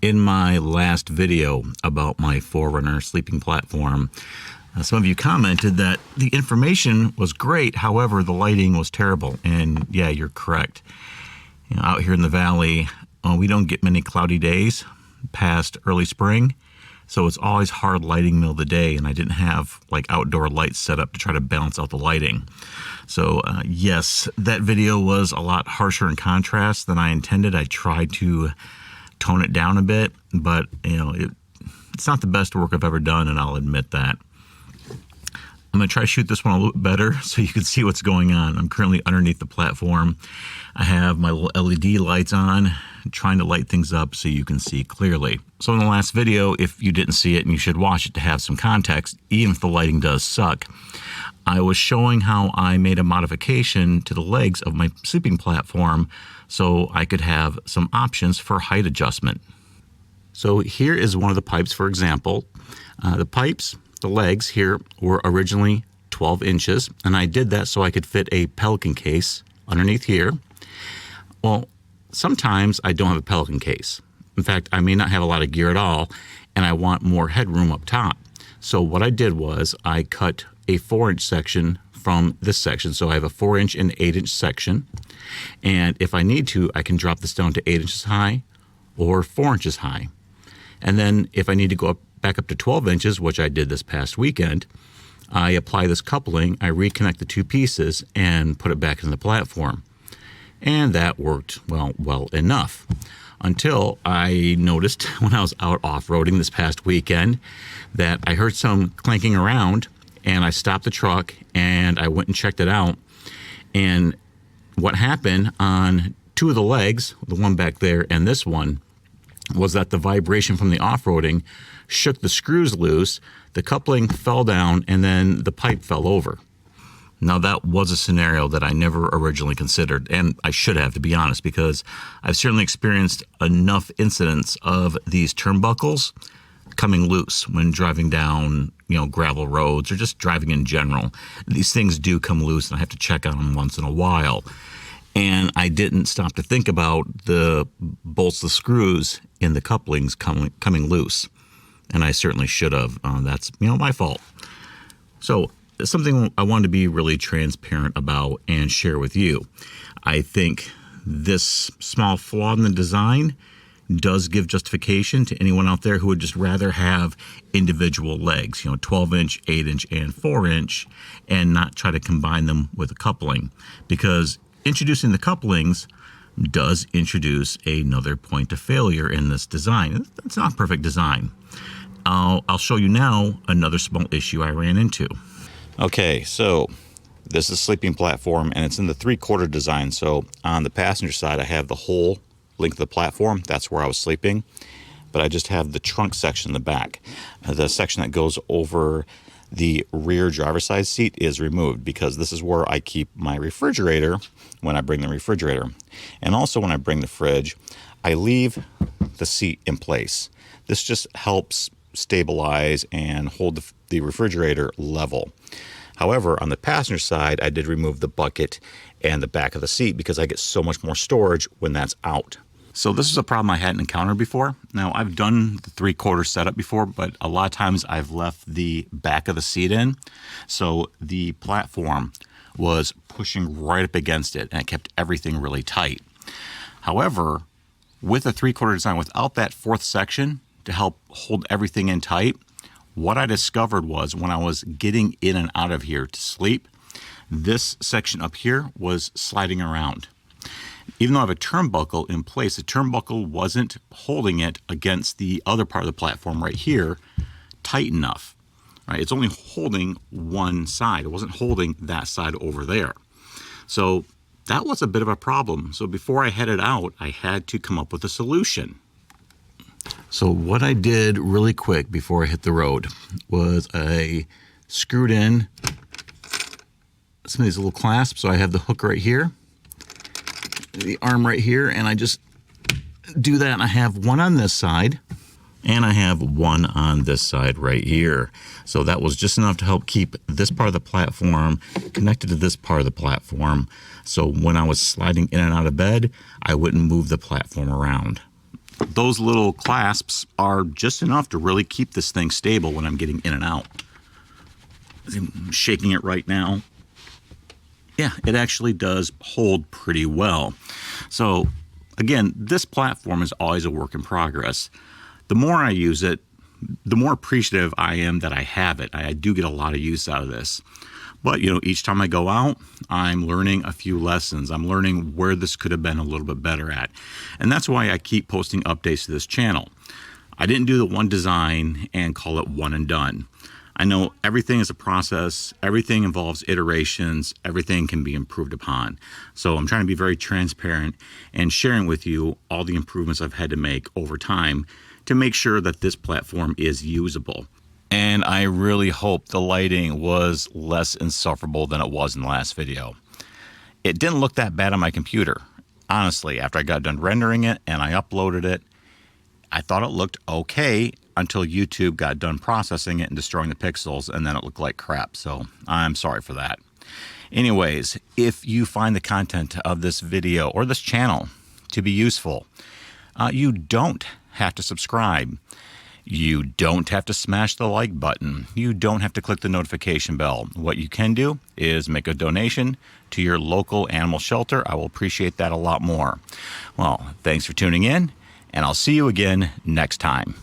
In my last video about my 4Runner sleeping platform, some of you commented that the information was great, however, the lighting was terrible. And yeah, you're correct. Out here in the valley, we don't get many cloudy days past early spring, so it's always hard lighting middle of the day, and I didn't have like outdoor lights set up to try to balance out the lighting. So yes, that video was a lot harsher in contrast than I intended. I tried to tone it down a bit, but it's not the best work I've ever done, and I'll admit that. I'm going to try to shoot this one a little bit better so you can see what's going on. I'm currently underneath the platform. I have my little LED lights on, trying to light things up so you can see clearly. So in the last video, if you didn't see it, and you should watch it to have some context, even if the lighting does suck, I was showing how I made a modification to the legs of my sleeping platform so I could have some options for height adjustment. So here is one of the pipes, for example. The legs here were originally 12 inches, and I did that so I could fit a Pelican case underneath here. Well, sometimes I don't have a Pelican case. In fact, I may not have a lot of gear at all, and I want more headroom up top. So what I did was I cut a 4-inch section from this section. So I have a 4-inch and 8-inch section, and if I need to, I can drop this down to 8 inches high or 4 inches high. And then if I need to go back up to 12 inches, which I did this past weekend, I apply this coupling, I reconnect the two pieces and put it back in the platform. And that worked well enough, until I noticed when I was out off-roading this past weekend that I heard some clanking around, and I stopped the truck and I went and checked it out. And what happened on two of the legs, the one back there and this one, was that the vibration from the off-roading shook the screws loose, the coupling fell down, and then the pipe fell over. Now that was a scenario that I never originally considered, and I should have, to be honest, because I've certainly experienced enough incidents of these turnbuckles coming loose when driving down, gravel roads or just driving in general. These things do come loose, and I have to check on them once in a while. And I didn't stop to think about the bolts, the screws in the couplings coming loose. And I certainly should have. That's, my fault. So something I wanted to be really transparent about and share with you. I think this small flaw in the design does give justification to anyone out there who would just rather have individual legs, 12-inch, 8-inch, and 4-inch, and not try to combine them with a coupling. Because introducing the couplings does introduce another point of failure in this design. It's not a perfect design. I'll show you now another small issue I ran into. Okay, so this is a sleeping platform, and it's in the 3/4 design. So on the passenger side, I have the whole length of the platform. That's where I was sleeping. But I just have the trunk section in the back. The section that goes over the rear driver's side seat is removed because this is where I keep my refrigerator when I bring the refrigerator. And also when I bring the fridge, I leave the seat in place. This just helps stabilize and hold the refrigerator level. However, on the passenger side, I did remove the bucket and the back of the seat because I get so much more storage when that's out. So this is a problem I hadn't encountered before. Now, I've done the 3/4 setup before, but a lot of times I've left the back of the seat in. So the platform was pushing right up against it, and it kept everything really tight. However, with a 3/4 design, without that fourth section to help hold everything in tight, what I discovered was when I was getting in and out of here to sleep, this section up here was sliding around. Even though I have a turnbuckle in place, the turnbuckle wasn't holding it against the other part of the platform right here tight enough. Right? It's only holding one side. It wasn't holding that side over there. So that was a bit of a problem. So before I headed out, I had to come up with a solution. So what I did really quick before I hit the road was I screwed in some of these little clasps. So I have the hook right here, the arm right here, and I just do that, and I have one on this side and I have one on this side right here. So that was just enough to help keep this part of the platform connected to this part of the platform. So when I was sliding in and out of bed, I wouldn't move the platform around. those little clasps are just enough to really keep this thing stable when I'm getting in and out. I'm shaking it right now. Yeah, it actually does hold pretty well. So again, this platform is always a work in progress. The more I use it, the more appreciative I am that I have it. I do get a lot of use out of this. But, each time I go out, I'm learning a few lessons. I'm learning where this could have been a little bit better at. And that's why I keep posting updates to this channel. I didn't do the one design and call it one and done. I know everything is a process. Everything involves iterations. Everything can be improved upon. So I'm trying to be very transparent and sharing with you all the improvements I've had to make over time to make sure that this platform is usable. And I really hope the lighting was less insufferable than it was in the last video. It didn't look that bad on my computer. Honestly, after I got done rendering it and I uploaded it, I thought it looked okay until YouTube got done processing it and destroying the pixels, and then it looked like crap. So I'm sorry for that. Anyways, if you find the content of this video or this channel to be useful, you don't have to subscribe. You don't have to smash the like button. You don't have to click the notification bell. What you can do is make a donation to your local animal shelter. I will appreciate that a lot more. Well, thanks for tuning in, and I'll see you again next time.